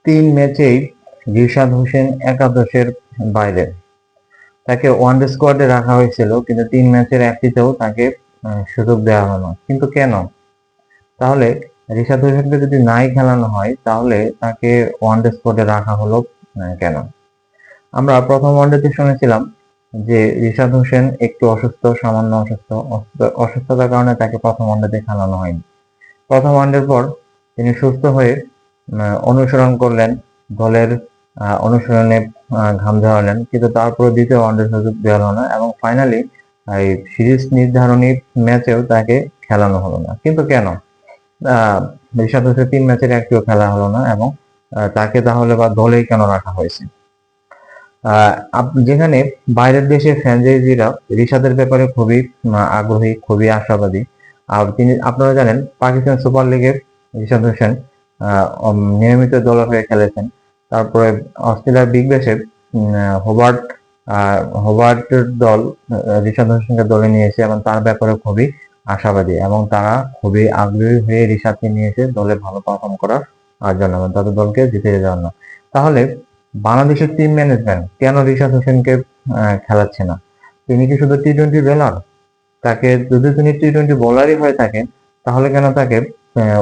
3 ম্যাচেই রিশাদ হোসেন একাদশের বাইরে। তাকে ওয়ানডে স্কোয়াডে রাখা হয়েছিল, কিন্তু 3 ম্যাচের একটিতেও তাকে সুযোগ দেওয়া হলো না। কিন্তু কেন? তাহলে রিশাদ হোসেনকে যদি নাই খেলানো হয়, তাহলে তাকে ওয়ানডে স্কোয়াডে রাখা হলো কেন? আমরা প্রথম ওয়ানডেতে শুনেছিলাম যে রিশাদ হোসেন একটু অসুস্থ, সামান্য অসুস্থতার কারণে তাকে প্রথম ওয়ানডেতে খেলানো হয়নি। প্রথম ওয়ানডের পর তিনি সুস্থ হয়ে অনুসরণ করলেন, দলের অনুশীলনে ঘাম ঝরালেন, কিন্তু তারপর দ্বিতীয় ওয়ানডে সুযোগ দেওয়া হলো না এবং ফাইনালি এই সিরিজ নির্ধারণী ম্যাচেও তাকে খেলানো হলো না। কিন্তু কেন? রিশাদ হোসেন 3 ম্যাচের একটিও খেলা হলো না এবং তাকে তাহলে বা দলেই কেন রাখা হয়েছে? যেখানে বাইরের দেশের ফ্র্যাঞ্চাইজিরা রিশাদের ব্যাপারে খুবই আগ্রহী, খুবই আশাবাদী। আর আপনারা জানেন পাকিস্তান সুপার লিগের রিশাদ হোসেন নিয়মিত দলের হয়ে খেলেছেন। তারপরে অস্ট্রেলিয়ার বিগ ব্যাশে হোবার্টের দল রিশাদ হোসেনকে দলে নিয়েছে এবং তার ব্যাপারে খুবই আশাবাদী এবং তারা খুবই আগ্রহী হয়ে রিশাদকে নিয়েছে দলে ভালো পারফর্ম করার জন্য এবং তাদের দলকে জিতে যাওয়ার জন্য। তাহলে বাংলাদেশের টিম ম্যানেজমেন্ট কেন রিশাদ হোসেনকে খেলাচ্ছে না? তিনি কি শুধু টি-20 বোলার? তাকে যদি তিনি টি-20 বোলারই হয়ে থাকেন, তাহলে কেন তাকে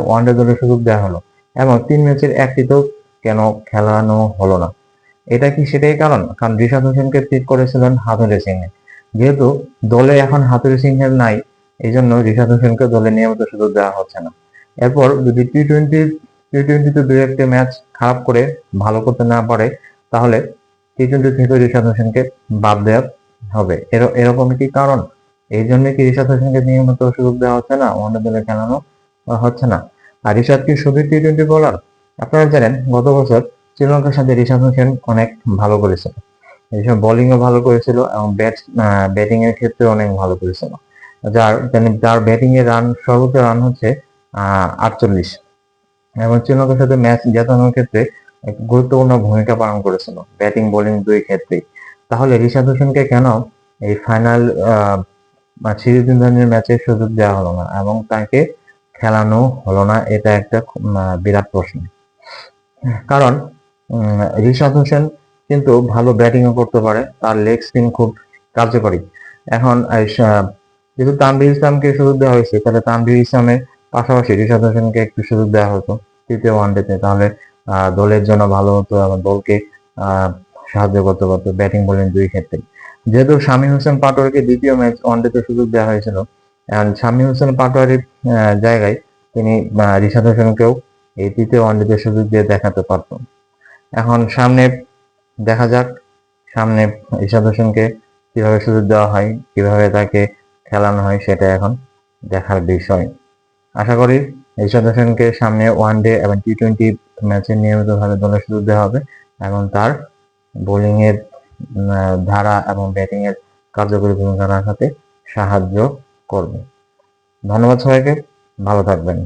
ওয়ানডে দলে সুযোগ দেওয়া হলো এবং 3 ম্যাচের একটিতেও কেন খেলানো হলো না? এটা কি সেটাই কারণ? কারণ রিশাদ হোসেনকে পিক করেছিলেন হাথুরু সিংহে। যেহেতু দলে এখন হাথুরু সিংহের নাই, এই জন্য রিশাদ হোসেনকে দলে নিয়মিত সুযোগ দেওয়া হচ্ছে না। এরপর যদি টি-20তে দুই একটা ম্যাচ খারাপ করে ভালো করতে না পারে, তাহলে টি-20 থেকে রিশাদ হোসেনকে বাদ দেওয়া হবে। এরকম কি কারণ? এই জন্য কি রিশাদ হোসেনকে নিয়মিত সুযোগ দেওয়া হচ্ছে না, ওয়ানডে দলে খেলানো হচ্ছে না? আর রিশাদ কি শুধু টি-20 বোলার? আপনারা জানেন গত বছর শ্রীলঙ্কার সাথে রিশাদ হোসেন অনেক ভালো করেছিল। রিশাদ বোলিংও ভালো করেছিল এবং ব্যাটিং এর ক্ষেত্রে অনেক ভালো করেছিল। যার ব্যাটিং এর সর্বোচ্চ রান হচ্ছে 48 এবং শ্রীলঙ্কার সাথে ম্যাচ জেতানোর ক্ষেত্রে এক গুরুত্বপূর্ণ ভূমিকা পালন করেছিল, ব্যাটিং বোলিং দুই ক্ষেত্রেই। তাহলে রিশাদ হোসেনকে কেন এই ফাইনাল সিরিজ নির্ধারণী ম্যাচের সুযোগ দেওয়া হলো না এবং তাকে খেলানো হলো না? এটা একটা বিরাট প্রশ্ন। কারণ রিশাদ হোসেন কিন্তু ভালো ব্যাটিংও করতে পারে, তার লেগ স্পিন খুব কার্যকরী। এখন যেহেতু তানভীর ইসলামকে সুযোগ দেওয়া হয়েছে, তাহলে তানভীর ইসলামের পাশাপাশি রিশাদ হোসেনকে একটু সুযোগ দেওয়া হতো তৃতীয় ওয়ানডেতে, তাহলে দলের জন্য ভালো হতো এবং দলকে সাহায্য করতে পারতো ব্যাটিং বোলিং দুই ক্ষেত্রে। যেহেতু শামীম হোসেন পাটোয়ারিকে দ্বিতীয় ম্যাচ ওয়ানডেতে সুযোগ দেওয়া হয়েছিল, শামীম হোসেন পাটোয়ারির জায়গায় তিনি রিশাদ হোসেনকেও এই তৃতীয় ওয়ানডেতে সুযোগ দিয়ে দেখাতে পারত। এখন সামনে দেখা যাক সামনে রিশাদ হোসেনকে কিভাবে সুযোগ দেওয়া হয়, কিভাবে তাকে খেলানো হয়, সেটা এখন দেখার বিষয়। আশা করি রিশাদ হোসেনকে সামনে ওয়ানডে এবং টি-20 ম্যাচে নিয়মিতভাবে দলে সুযোগ দেওয়া হবে এবং তার বোলিং এর ধারা এবং ব্যাটিং এর কার্যকরী ভূমিকা রাখাতে সাহায্য করবে। ধন্যবাদ সবাইকে, ভালো থাকবেন।